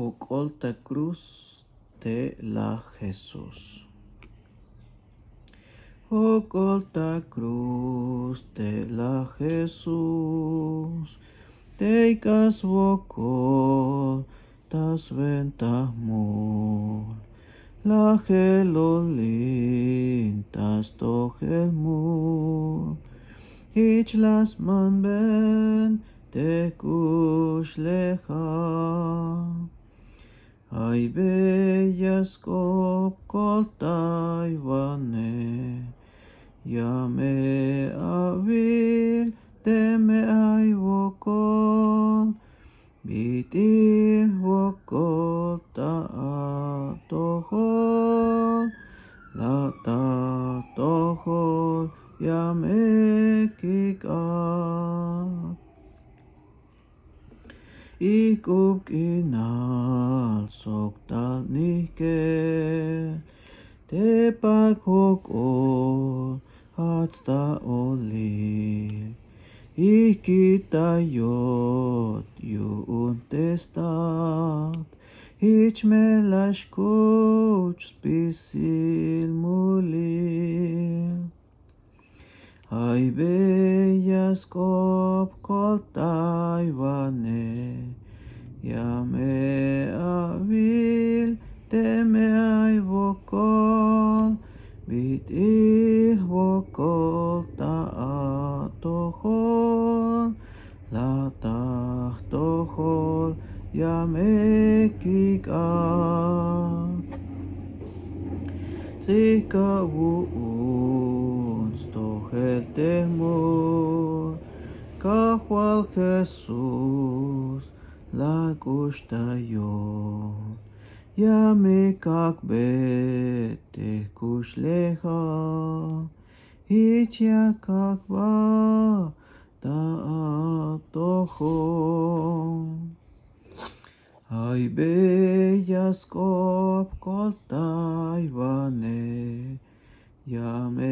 Ocolta cruz de la Jesús. Ocolta cruz de la Jesús. Teikas vokol tas ventamul. La gelolin tas togelmul. Ich las man ben te kushlecha. Ay bellas koltai vane, ya me avil teme ay vokol, biti vokol ta tohol, la ta tohol, ya me kikat. Ikub kinal soktal nihke, te paghokol hatsta olil. Ikitayot yun testat, ich melashkuch spisil mulil. Ay bellas koltai vane, ya me avil teme ay vokol, biti vokol ta tohol, la ta tohol, ya me kikat. Zika stohel temor, kahwal Jesús, la gustayo. Ya me kakbete kushlecha, ichya kakba ta toho. Ay bellas koltai vane, ya me